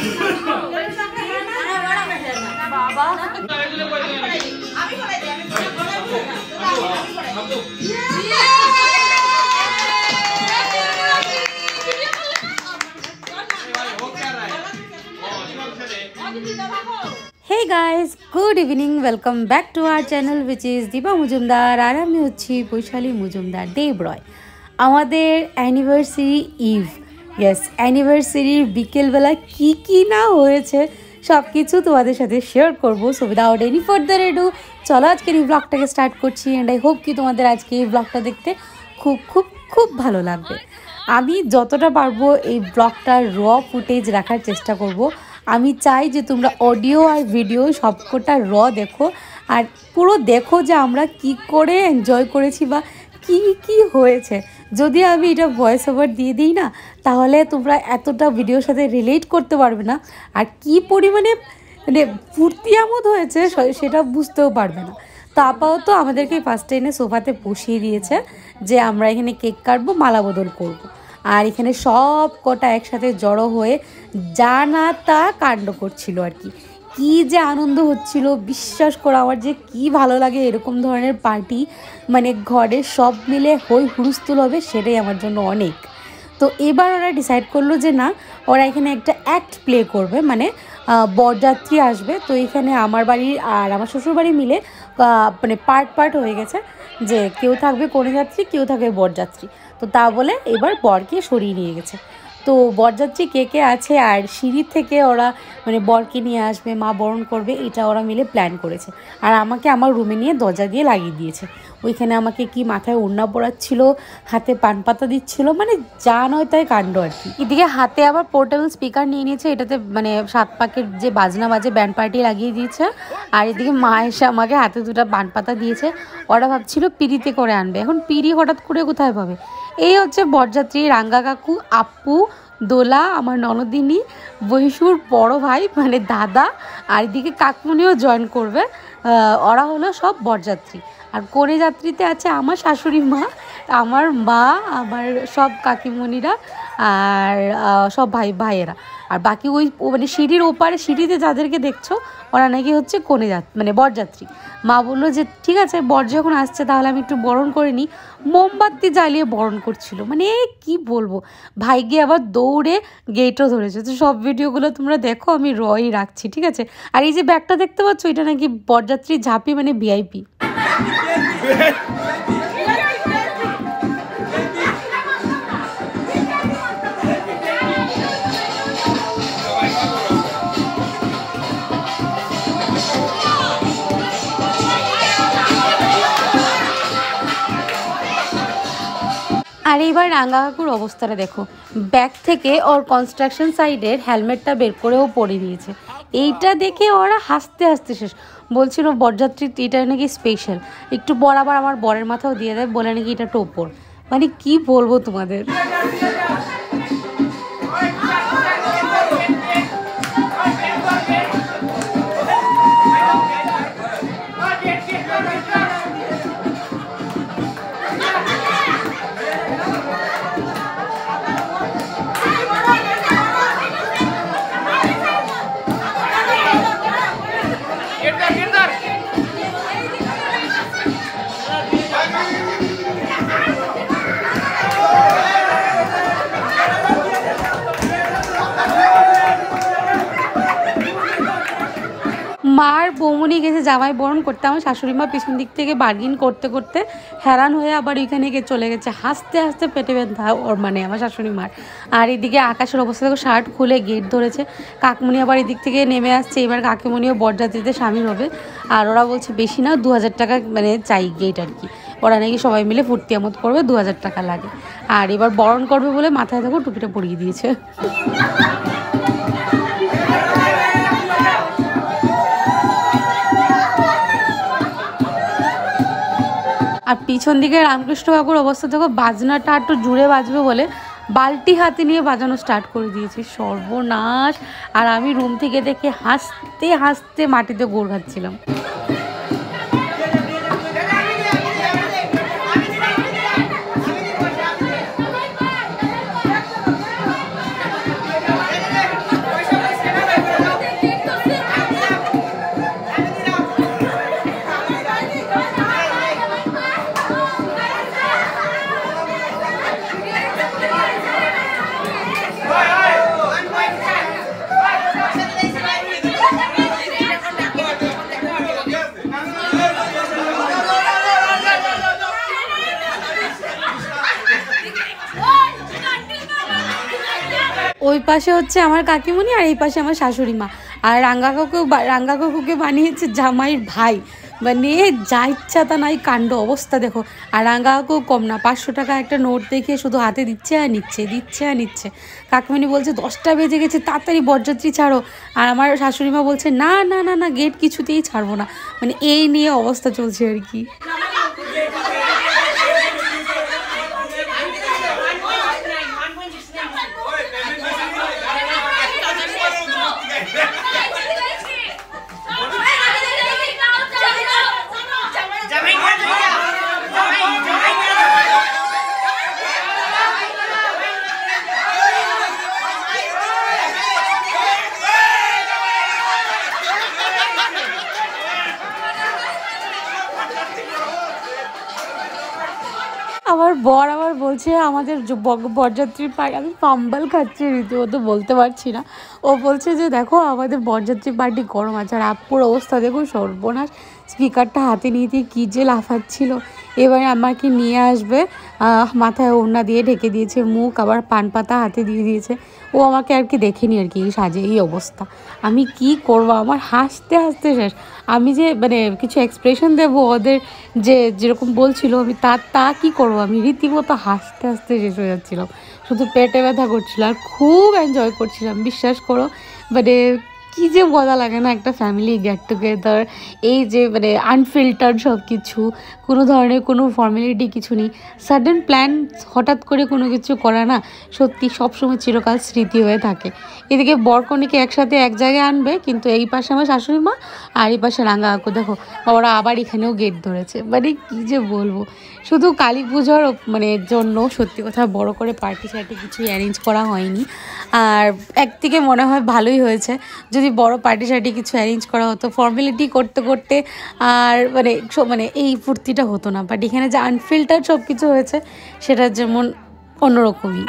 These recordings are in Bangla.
Hey guys, good evening. Welcome back to our channel which is Deepa Mujumdar আর আমি হচ্ছি বৈশালী মজুমদার দেবরয়। আমাদের অ্যানিভার্সারি ইভ, ইয়েস অ্যানিভার্সারির বিকেলবেলা কি না হয়েছে সব কিছু তোমাদের সাথে শেয়ার করবো। So without any further edu চলো আজকের এই ব্লগটাকে স্টার্ট করছি। অ্যান্ড আই হোপ কি তোমাদের আজকে এই ব্লগটা দেখতে খুব ভালো লাগবে। আমি যতটা পারবো এই ব্লগটার র ফুটেজ রাখার চেষ্টা করব। আমি চাই যে তোমরা অডিও আর ভিডিও সবকটা র দেখো আর পুরো দেখো যে আমরা কি করে এনজয় করেছি বা কি হয়েছে। যদি আমি এটা ভয়েস ওভার দিয়ে দিই না তাহলে তোমরা এতটা ভিডিওর সাথে রিলেট করতে পারবে না আর কি পরিমাণে মানে ফুর্তি আমোদ হয়েছে সেটা বুঝতেও পারবে না। তো আপাতত আমাদেরকে ফার্স্টে এনে সোফাতে বসিয়ে দিয়েছে যে আমরা এখানে কেক কাটবো, মালা বদল করবো। আর এখানে সব কটা একসাথে জড়ো হয়ে যা না তা কাণ্ড করছিল আর কি যে আনন্দ হচ্ছিল বিশ্বাস করো। আমার যে কি ভালো লাগে এরকম ধরনের পার্টি, মানে ঘরে সব মিলে হই হুড়স্থুল হবে, সেটাই আমার জন্য অনেক। তো এবার ওরা ডিসাইড করলো যে না, ওরা এখানে একটা অ্যাক্ট প্লে করবে, মানে বরযাত্রী আসবে। তো এখানে আমার বাড়ির আর আমার শ্বশুরবাড়ি মিলে মানে পার্ট হয়ে গেছে যে কেউ থাকবে কনেযাত্রী, কেউ থাকবে বরযাত্রী। তো তা বলে এবার বরকে সরিয়ে নিয়ে গেছে। তো বরযাত্রী কে আছে আর সিঁড়ি থেকে ওরা মানে বরকে নিয়ে আসবে, মা বরণ করবে, এটা ওরা মিলে প্ল্যান করেছে। আর আমাকে আমার রুমে নিয়ে দরজা দিয়ে লাগিয়ে দিয়েছে। ওইখানে আমাকে কি মাথায় ওড়না পরাচ্ছিল, হাতে পান পাতা দিচ্ছিল, মানে যা নয় তাই কাণ্ড আর কি। এদিকে হাতে আবার পোর্টেবল স্পিকার নিয়ে নিয়েছে, এটাতে মানে 7 পাকের যে বাজনা বাজে ব্যান্ড পার্টি লাগিয়ে দিয়েছে। আর এদিকে মা এসে আমাকে হাতে 2টা পান পাতা দিয়েছে। ওরা ভাবছিল পিড়িতে করে আনবে, এখন পিড়ি হঠাৎ করে কোথায় পাবে। এই হচ্ছে বরযাত্রী, রাঙ্গা কাকু, আপু, দোলা, আমার ননদিনী, বৈশুর বড় ভাই মানে দাদা, আর এদিকে কাকমুনিও জয়েন করবে। ওরা হলো সব বরযাত্রী। আর কনে যাত্রীতে আছে আমার শাশুড়ি মা, আমার মা, আমার সব কাকিমণিরা আর সব ভাইয়েরা। আর বাকি ওই মানে সিঁড়ির ওপারে সিঁড়িতে যাদেরকে দেখছো ওরা নাকি হচ্ছে মানে বরযাত্রী। মা বললো যে ঠিক আছে, বর যখন আসছে তাহলে আমি একটু বরণ করে নিই। মোমবাতি জ্বালিয়ে বরণ করছিল, মানে কি বলবো। ভাই গিয়ে আবার দৌড়ে গেটও ধরেছে। তো সব ভিডিওগুলো তোমরা দেখো, আমি রই রাখছি, ঠিক আছে। আর এই যে ব্যাগটা দেখতে পাচ্ছ, এটা নাকি বরযাত্রী ঝাঁপি, মানে ভিআইপি। আর এইবার রাঙ্গা কাকুর অবস্থাটা দেখো, ব্যাগ থেকে ওর কনস্ট্রাকশন সাইডের হেলমেটটা বের করেও পরে নিয়েছে। এইটা দেখে ওরা হাসতে শেষ। বলছিল বরযাত্রী এটা নাকি স্পেশাল, একটু বর আবার আমার বরের মাথাও দিয়ে দেয়, বলে নাকি এটা টোপর। মানে কি বলবো তোমাদের। মার বৌমনি গেছে জামাই বরণ করতে, আমার শাশুড়ি মা পিছন দিক থেকে বার্গিন করতে হেরান হয়ে আবার ওইখানে গিয়ে চলে গেছে। হাসতে পেটে ব্যথা ওর, মানে আমার শাশুড়ি মার। আর এদিকে আকাশের অবস্থা দেখো, শার্ট খুলে গেট ধরেছে। কাকমুনি আবার এদিক থেকে নেমে আসছে। এবার কাকিমুনিও বরযাত্রীতে সামিল হবে। আর ওরা বলছে বেশি না, 2000 টাকা মানে চাই গেট আর কি। ওরা নাকি সবাই মিলে ফুর্তি আমোদ করবে, 2000 টাকা লাগে। আর এবার বরণ করবে বলে মাথায় দেখো টুপিটা পরিয়ে দিয়েছে। আর পিছন দিকে রামকৃষ্ণ কাকুর অবস্থা দেখো, বাজনাটা একটু জুড়ে বাজবে বলে বালতি হাতে নিয়ে বাজানো স্টার্ট করে দিয়েছে। সর্বনাশ। আর আমি রুম থেকে দেখে হাসতে মাটিতে গোড় খাচ্ছিলাম। ওই পাশে হচ্ছে আমার কাকিমণি আর এই পাশে আমার শাশুড়ি মা। আর রাঙ্গা কাকুকে বানিয়েছে জামাইয়ের ভাই, মানে যা ইচ্ছা তা নাই কাণ্ড অবস্থা দেখো। আর রাঙ্গা কাকু কম না, 500 টাকা একটা নোট দেখিয়ে শুধু হাতে দিচ্ছে আর নিচ্ছে। কাকিমণি বলছে 10টা বেজে গেছে, তাড়াতাড়ি বরযাত্রী ছাড়ো। আর আমার শাশুড়ি মা বলছে না না না না, গেট কিছুতেই ছাড়বো না। মানে এই নিয়ে অবস্থা চলছে আর কি। আমার বর আবার বলছে আমাদের বরযাত্রীর পার্টি, আমি পাম্বাল খাচ্ছি রীতিমতো, বলতে পারছি না। ও বলছে যে দেখো আমাদের বরযাত্রীর পার্টি গরম আছে। আর আপুর অবস্থা দেখুন সর্বনাশ, স্পিকারটা হাতে নিয়ে দিয়ে কী যে লাফাচ্ছিল। এবারে আমাকে নিয়ে আসবে, মাথায় ওড়না দিয়ে ঢেকে দিয়েছে মুখ, আবার পান পাতা হাতে দিয়ে দিয়েছে। ও আমাকে আর কি দেখেনি আর কি সাজে, এই অবস্থা। আমি কি করব, আমার হাসতে শেষ। আমি যে মানে কিছু এক্সপ্রেশন দেবো ওদের, যে যেরকম বলছিল আমি তা কি করবো, আমি রীতিমতো হাসতে শেষ হয়ে যাচ্ছিলাম। শুধু পেটে ব্যথা করছিল আর খুব এনজয় করছিলাম, বিশ্বাস করো। মানে কী যে মজা লাগে না একটা ফ্যামিলি গেট টুগেদার, এই যে মানে আনফিল্টার্ড সব কিছু, কোনো ধরনের কোনো ফর্মালিটি কিছু নেই, সাডেন প্ল্যান, হঠাৎ করে কোনো কিছু করা না, সত্যি সবসময় চিরকাল স্মৃতি হয়ে থাকে। এদিকে বরকনেকে একসাথে এক জায়গায় আনবে, কিন্তু এই পাশে আমার শাশুড়ি মা আর এই পাশে রাঙ্গা কাকু, দেখো ওরা আবার এখানেও গেট ধরেছে। মানে কী যে বলবো, শুধু কালী পুজোর মানে জন্য সত্যি কথা বড় করে পার্টি শার্টি কিছুই অ্যারেঞ্জ করা হয়নি। আর একদিকে মনে হয় ভালোই হয়েছে, যদি বড় পার্টি শার্টি কিছু অ্যারেঞ্জ করা হতো, ফর্মালিটি করতে আর মানে এই ফুর্তিটা হতো না। বাট এখানে যে আনফিল্টার সব কিছু হয়েছে সেটা যেমন অন্যরকমই।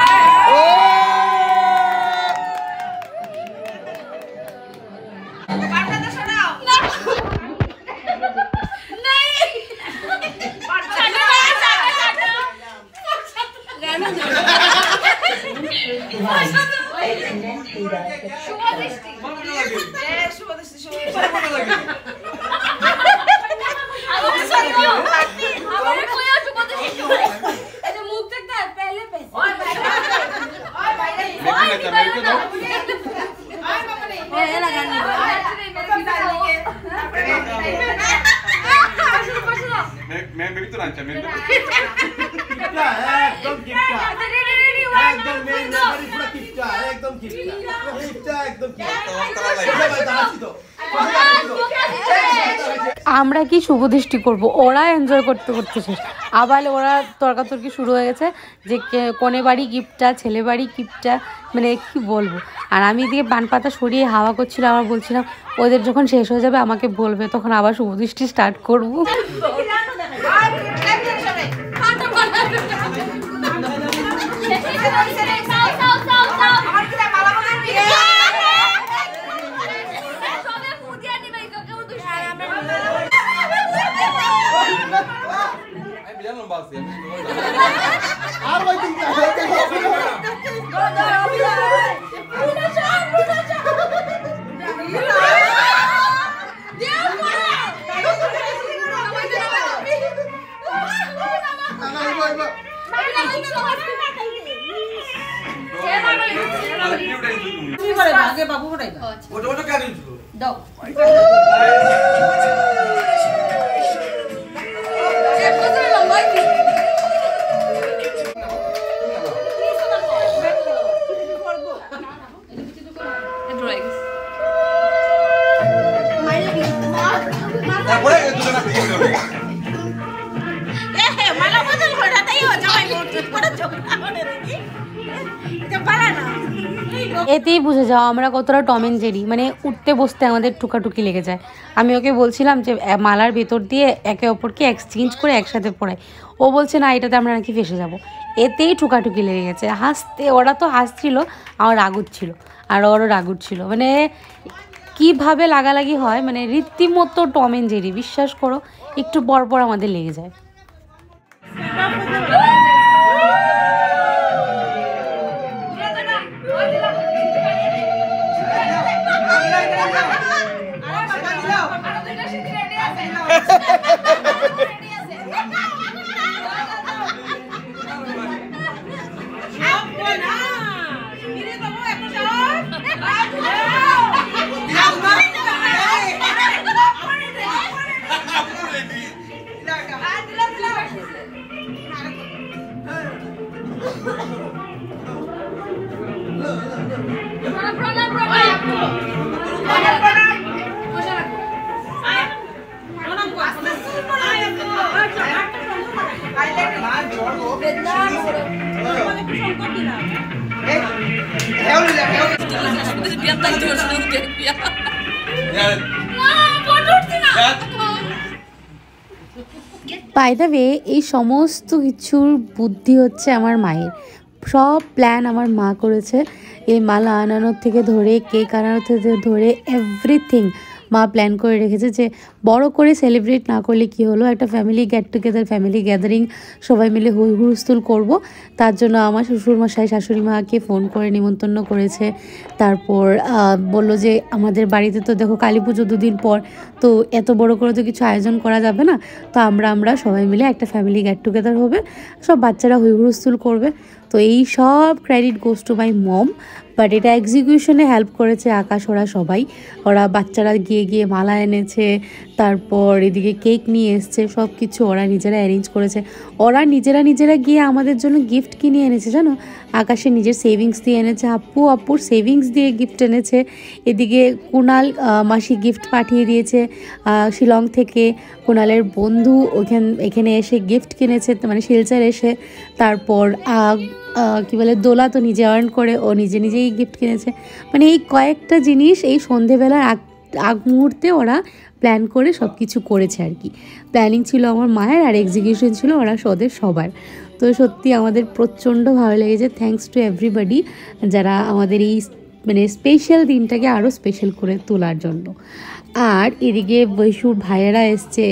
আমরা কি শুভদৃষ্টি করব, ওরা এনজয় করতে শেষ। আবার ওরা তর্কাতর্কি শুরু হয়ে গেছে যে কোনে বাড়ি গিফটটা, ছেলে বাড়ি গিফটটা, মানে কি বলবো। আর আমি এদিকে পান পাতা সরিয়ে হাওয়া করছিলাম, আবার বলছিলাম ওদের যখন শেষ হয়ে যাবে আমাকে বলবে, তখন আবার শুভদৃষ্টি স্টার্ট করবো। এতেই বুঝে যাও আমরা কতটা টম এন্ড জেরি, মানে উঠতে বসতে আমাদের টুকাটুকি লেগে যায়। আমি ওকে বলছিলাম যে মালার ভেতর দিয়ে একে অপরকে এক্সচেঞ্জ করে একসাথে পড়াই, ও বলছে না এটাতে আমরা নাকি ফেসে যাব। এতেই ঠুকাঠুকি লেগে গেছে, হাসতে, ওরা তো হাসছিল, আমার রাগুচ্ছিল আর ওরও রাগুচ্ছিল। মানে কীভাবে লাগালাগি হয়, মানে রীতিমতো টম এন্ড জেরি, বিশ্বাস করো একটু পর আমাদের লেগে যায়। বাই দ্য ওয়ে, এই সমস্ত কিছুর বুদ্ধি হচ্ছে আমার মায়ের। সব প্ল্যান আমার মা করেছে। এই মালা আনানোর থেকে ধরে, কেক আনানোর থেকে ধরে এভরিথিং মা প্ল্যান করে রেখেছে যে বড় করে সেলিব্রেট না করলে কি হলো, একটা family get together, family gathering, সবাই মিলে হই হুলস্থুল করবো। তার জন্য আমার শ্বশুরমশাই শাশুড়ি মাকে ফোন করে নিমন্ত্রণ করেছে। তারপর বললো যে আমাদের বাড়িতে তো দেখো কালী পুজো 2 দিন পর, তো এত বড় করে তো কিছু আয়োজন করা যাবে না, তো আমরা সবাই মিলে একটা ফ্যামিলি গেট টুগেদার হবে, সব বাচ্চারা হই হুলস্থুল করবে। তো এই সব credit goes to my mom, but এটা এক্সিকিউশনে হেল্প করেছে আকাশ, ওরা সবাই। ওরা বাচ্চারা গিয়ে মালা এনেছে, তারপর এদিকে কেক নিয়ে এসছে, সব কিছু ওরা নিজেরা অ্যারেঞ্জ করেছে। ওরা নিজেরা গিয়ে আমাদের জন্য গিফট কিনে এনেছে, জানো। আকাশে নিজের সেভিংস দিয়ে এনেছে, আপুর সেভিংস দিয়ে গিফট এনেছে। এদিকে কুণাল মাসি গিফট পাঠিয়ে দিয়েছে শিলং থেকে। কুণালের বন্ধু এখানে এসে গিফট কিনেছে, মানে শিলচর এসে। তারপর কি বলে, দোলা তো নিজে আর্ন করে ও নিজেই গিফট কিনেছে। মানে এই কয়েকটা জিনিস এই সন্ধেবেলার আগ মুহূর্তে ওরা প্ল্যান করে সব কিছু করেছে আর কি। প্ল্যানিং ছিল আমার মায়ের, আর এক্সিকিউশন ছিল ওরা সবার। তো সত্যি আমাদের প্রচণ্ড ভালো লেগেছে। থ্যাঙ্কস টু এভরিবডি যারা আমাদের এই মানে স্পেশাল দিনটাকে আরও স্পেশাল করে তোলার জন্য। আর এদিকে বৈশুর ভাইয়েরা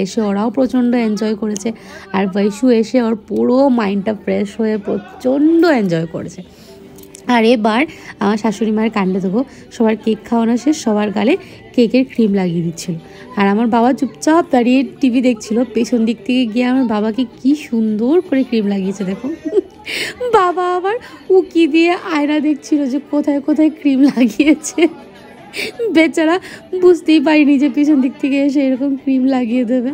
এসে ওরাও প্রচণ্ড এনজয় করেছে। আর বৈশু এসে ওর পুরো মাইন্ডটা ফ্রেশ হয়ে প্রচণ্ড এনজয় করেছে। আর এবার আমার শাশুড়ি মায়ের কাণ্ডে দেবো, সবার কেক খাওয়ানো শেষ, সবার গালে কেকের ক্রিম লাগিয়ে দিচ্ছিল। আর আমার বাবা চুপচাপ দাঁড়িয়ে টিভি দেখছিল। পেছন দিক থেকে গিয়ে আমার বাবাকে কি সুন্দর করে ক্রিম লাগিয়েছে দেখো। বাবা আবার উকি দিয়ে আয়না দেখছিল যে কোথায় ক্রিম লাগিয়েছে। বেচারা বুঝতেই পারিনি যে পিছন দিক থেকে এসে এরকম ক্রিম লাগিয়ে দেবে।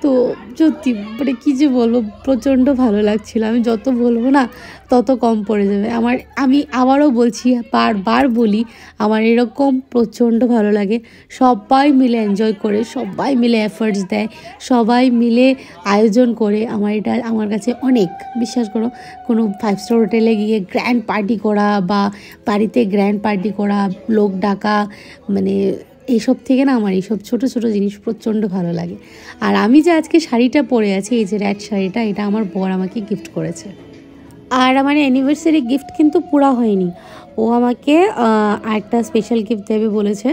তো সত্যি মানে কী যে বলবো, প্রচণ্ড ভালো লাগছিল। আমি যত বলবো না তত কম পড়ে যাবে। আমি আবারও বলছি, বারবার বলি, আমার এরকম প্রচণ্ড ভালো লাগে। সবাই মিলে এনজয় করে, সবাই মিলে এফার্টস দেয়, সবাই মিলে আয়োজন করে। এটা আমার কাছে অনেক, বিশ্বাস করো। কোনো 5 স্টার হোটেলে গিয়ে গ্র্যান্ড পার্টি করা বা বাড়িতে গ্র্যান্ড পার্টি করা, লোক ডাকা, মানে এইসব থেকে না আমার এইসব ছোটো জিনিস প্রচণ্ড ভালো লাগে। আর আমি যে আজকে শাড়িটা পরে আছি, এই যে রেড শাড়িটা, এটা আমার বর আমাকে গিফট করেছে। আর আমার অ্যানিভার্সারি গিফট কিন্তু পুরা হয়নি। ও আমাকে আরেকটা স্পেশাল গিফট দেবে বলেছে।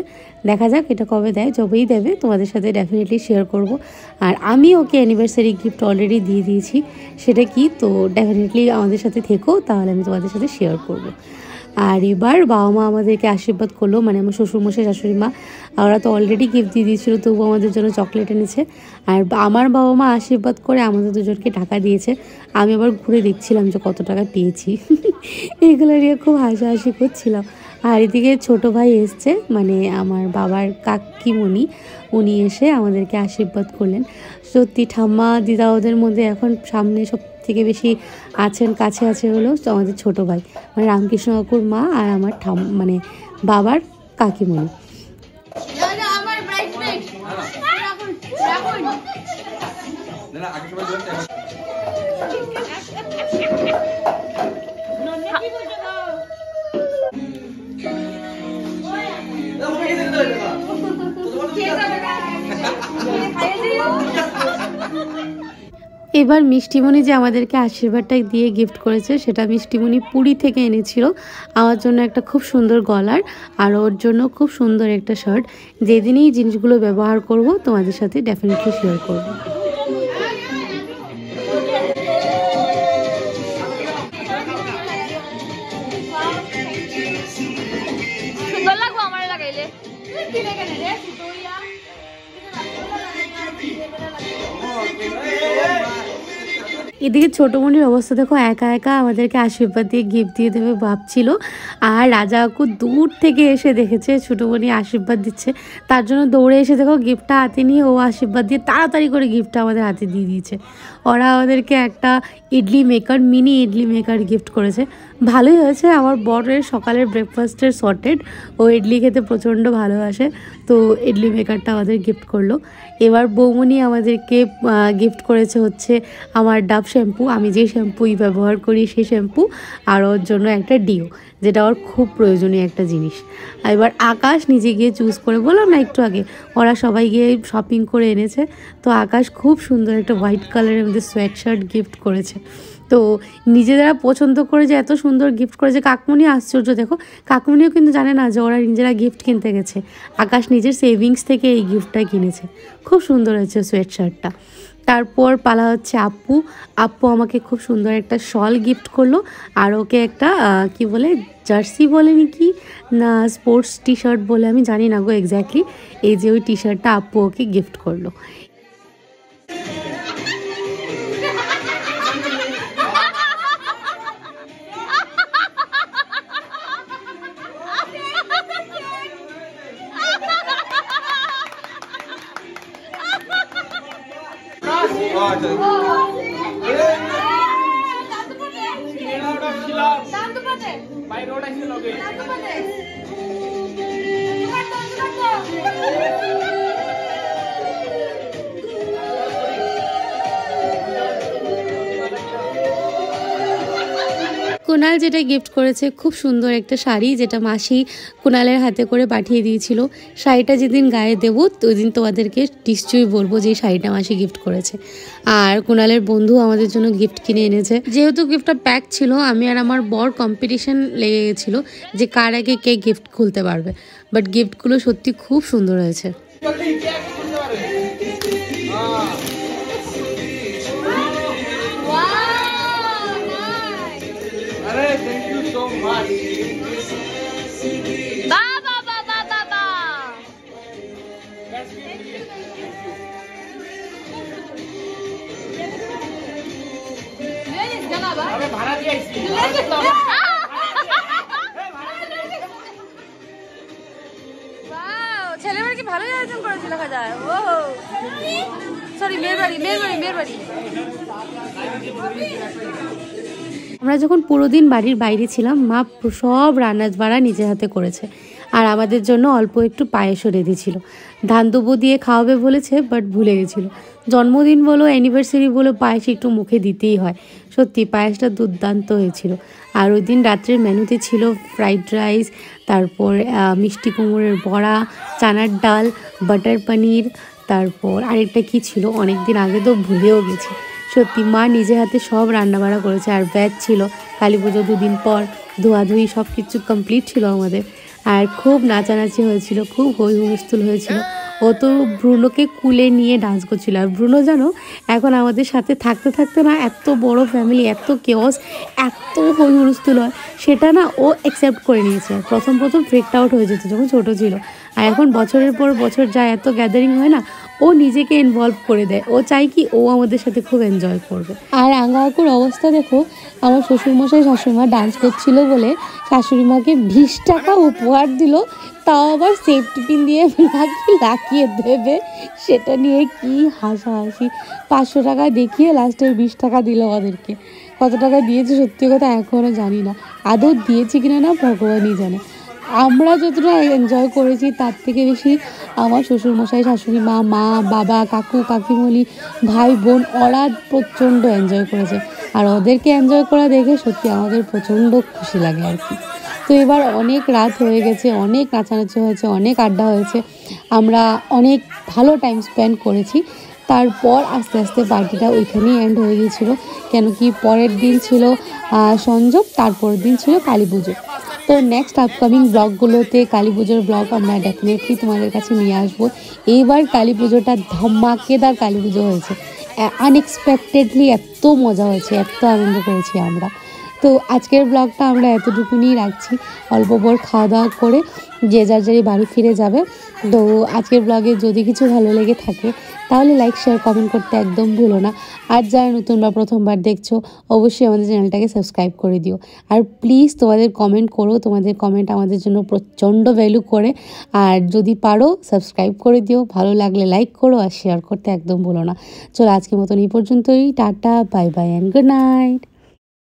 দেখা যাক এটা কবে দেয়। যবেই দেবে তোমাদের সাথে ডেফিনেটলি শেয়ার করব। আর আমি ওকে অ্যানিভার্সারি গিফট অলরেডি দিয়ে দিয়েছি। সেটা কি, তো ডেফিনেটলি আমাদের সাথে থেকো, তাহলে আমি তোমাদের সাথে শেয়ার করব। আর এবার বাবা মা আমাদেরকে আশীর্বাদ করলো, মানে আমার শ্বশুরমশাই শাশুড়ি মা, ওরা তো অলরেডি গিফট দিয়ে দিয়েছিলো, তবু আমাদের জন্য চকলেট এনেছে। আর আমার বাবা মা আশীর্বাদ করে আমাদের দুজনকে টাকা দিয়েছে। আমি আবার ঘুরে দেখছিলাম যে কত টাকা পেয়েছি। এগুলো নিয়ে খুব হাসাহাসি করছিলাম। আর এদিকে ছোটো ভাই এসছে, মানে আমার বাবার কাকিমণি, উনি এসে আমাদেরকে আশীর্বাদ করলেন। সত্যি ঠাম্মা দিদা ওদের মধ্যে এখন সামনে সব থেকে বেশি কাছে আছে হলো আমাদের ছোটো ভাই, মানে রামকৃষ্ণ কাকুর মা আর আমার মানে বাবার কাকিমণি। এবার মিষ্টিমণি যে আমাদেরকে আশীর্বাদটা দিয়ে গিফট করেছে, সেটা মিষ্টিমণি পুরী থেকে এনেছিল আমার জন্য একটা খুব সুন্দর গলার, আর ওর জন্য খুব সুন্দর একটা শার্ট। যেদিনই জিনিসগুলো ব্যবহার করব তোমাদের সাথে ডেফিনেটলি শেয়ার করব। সুন্দর লাগবো আমার লাগাইলে। এদিকে ছোটোমণির অবস্থা দেখো, একা একা আমাদেরকে আশীর্বাদ দিয়ে গিফট দিয়ে দেবে ভাবছিল। আর রাজা কাকু দূর থেকে এসে দেখেছে ছোটোমণি আশীর্বাদ দিচ্ছে, তার জন্য দৌড়ে এসে দেখো গিফটটা হাতে নিয়ে ও আশীর্বাদ দিয়ে তাড়াতাড়ি করে গিফটটা আমাদের হাতে দিয়ে দিয়েছে। ওরা আমাদেরকে একটা idli maker, mini idli maker gift করেছে। ভালোই হয়েছে, আমার বরের সকালের ব্রেকফাস্টের সর্টেড, ও ইডলি খেতে প্রচণ্ড ভালোবাসে, তো ইডলি মেকারটা আমাদের গিফট করলো। এবার বৌমনি আমাদেরকে গিফট করেছে হচ্ছে আমার ডাব শ্যাম্পু, আমি যে শ্যাম্পুই ব্যবহার করি সেই শ্যাম্পু, আর ওর জন্য একটা ডিও, যেটা ওর খুব প্রয়োজনীয় একটা জিনিস। এবার আকাশ নিজে গিয়ে চুজ করে, বললাম না একটু আগে ওরা সবাই গিয়ে শপিং করে এনেছে, তো আকাশ খুব সুন্দর একটা হোয়াইট কালারের মধ্যে সোয়েট শার্ট গিফট করেছে। তো নিজেরা পছন্দ করে যে এত সুন্দর গিফট করেছে, কাকমনি আশ্চর্য দেখো, কাকমনিও কিন্তু জানে না যে ওরা নিজেরা গিফট কিনতে গেছে, আকাশ নিজের সেভিংস থেকে এই গিফটটা কিনেছে। খুব সুন্দর হয়েছে সোয়েট শার্টটা। তারপর পালা হচ্ছে আপু। আপু আমাকে খুব সুন্দর একটা শল গিফট করলো, আর ওকে একটা কি বলে জার্সি বলেনি কি না স্পোর্টস টি শার্ট বলে, আমি জানি না গো এক্স্যাক্টলি, এই যে ওই টি শার্টটা আপু ওকে গিফট করলো। কুনাল যেটা গিফট করেছে খুব সুন্দর একটা শাড়ি, যেটা মাসি কুনালের হাতে করে পাঠিয়ে দিয়েছিল। শাড়িটা যেদিন গায়ে দেবো ওই দিন তোমাদেরকে নিশ্চয়ই বলবো যে শাড়িটা মাসি গিফট করেছে। আর কুনালের বন্ধু আমাদের জন্য গিফট কিনে এনেছে। যেহেতু গিফটটা প্যাক ছিল, আমি আর আমার বর কম্পিটিশন লেগে গেছিলো যে কার আগে কে গিফট খুলতে পারবে, বাট গিফটগুলো সত্যি খুব সুন্দর হয়েছে। Thank you so much. Ba ba ba ba ba ba. Yes, gana ba? Abe bhara diya isi. Wow, ছেলেবার কি ভালো আয়োজন করেছিল দেখা যায়। ও সরি, মেরবাড়ি। আমরা যখন পুরো দিন বাড়ির বাইরে ছিলাম, মা সব রান্না বাড়া নিজের হাতে করেছে, আর আমাদের জন্য অল্প একটু পায়েসও রেঁধেছিল। ধান দুবো দিয়ে খাওয়াবে বলেছে, বাট ভুলে গেছিলো। জন্মদিন বলো অ্যানিভার্সারি বলো, পায়েস একটু মুখে দিতেই হয়। সত্যি পায়েসটা দুর্দান্ত হয়েছিল। আর ওই দিন রাত্রের মেনুতে ছিল ফ্রাইড রাইস, তারপর মিষ্টি কুমড়োর বড়া, চানার ডাল, বাটার পনির, তারপর আরেকটা কি ছিল অনেক দিন আগে তো ভুলেও গেছি। সত্যি মা নিজে হাতে সব রান্নাবাড়া করেছে। আর ব্যাচ ছিল, কালী পুজো 2 দিন পর, ধোয়াধুয়ি সব কিছু কমপ্লিট ছিল আমাদের। আর খুব নাচানাচি হয়েছিল, খুব হই হুলস্থুল হয়েছিল। ও তো ব্রুনোকে কুলে নিয়ে ডান্স করছিল। আর ব্রুনো জানো এখন আমাদের সাথে থাকতে থাকতে না, এত বড় ফ্যামিলি, এত কেওস, এত হই হুলস্থুল হয়, সেটা না ও অ্যাকসেপ্ট করে নিয়েছে। প্রথম ফ্রিকড আউট হয়ে যেত যখন ছোটো ছিল, আর এখন বছরের পর বছর যায়, এত গ্যাদারিং হয় না, ও নিজেকে ইনভলভ করে দেয়। ও চাই কি ও আমাদের সাথে খুব এনজয় করবে। আর আঙ্গাকুর অবস্থা দেখো, আমার শ্বশুরমশাই শাশুড়িমা ডান্স করছিল বলে শাশুড়ি মাকে 20 টাকা উপহার দিল, তাও আবার সেফটি পিন দিয়ে নাকি লাকিয়ে দেবে। সেটা নিয়ে কি হাসাহাসি। 500 টাকা দেখিয়ে লাস্টে 20 টাকা দিল ওদেরকে। কত টাকা দিয়েছে সত্যি কথা এখনও জানি না, আদৌ দিয়েছে কিনা না ভগবানই জানে। আমরা যতটা এনজয় করেছি তার থেকে বেশি আমার শ্বশুরমশাই, শাশুড়ি মা, মা, বাবা, কাকু, কাকিমণি, ভাই, বোন, ওরা প্রচণ্ড এনজয় করেছে। আর ওদেরকে এনজয় করা দেখে সত্যি আমাদের প্রচণ্ড খুশি লাগে আর কি। তো এবার অনেক রাত হয়ে গেছে, অনেক নাচানাচি হয়েছে, অনেক আড্ডা হয়েছে, আমরা অনেক ভালো টাইম স্পেন্ড করেছি। তারপর আস্তে আস্তে পার্টিটা ওইখানেই এন্ড হয়ে গিয়েছিলো, কেন কি পরের দিন ছিল সংযোগ, তারপরের দিন ছিল কালী পুজো। তো নেক্সট আপকামিং ব্লগগুলোতে কালী পুজোর ব্লগ আমরা ডেফিনেটলি তোমাদের কাছে নিয়ে আসবো। এইবার কালী পুজোটা ধামাকেদার কালী পুজো হয়েছে, আনএক্সপেক্টেডলি এত মজা হয়েছে, এত আনন্দ করেছি আমরা। তো আজকের ব্লগটা আমরা এতটুকুনি রাখছি, অল্প পর খাওয়া দাওয়া করে যে যার যারই বাড়ি ফিরে যাবে। তো আজকের ব্লগে যদি কিছু ভালো লেগে থাকে তাহলে লাইক শেয়ার কমেন্ট করতে একদম ভুলো না। আর যারা নতুন বা প্রথমবার দেখছো অবশ্যই আমাদের চ্যানেলটাকে সাবস্ক্রাইব করে দিও। আর প্লিজ তোমাদের কমেন্ট করো, তোমাদের কমেন্ট আমাদের জন্য প্রচণ্ড ভ্যালু করে। আর যদি পারো সাবস্ক্রাইব করে দিও, ভালো লাগলে লাইক করো আর শেয়ার করতে একদম ভুলো না। চলো আজকের মতন এই পর্যন্তই, tata, bye bye and good night.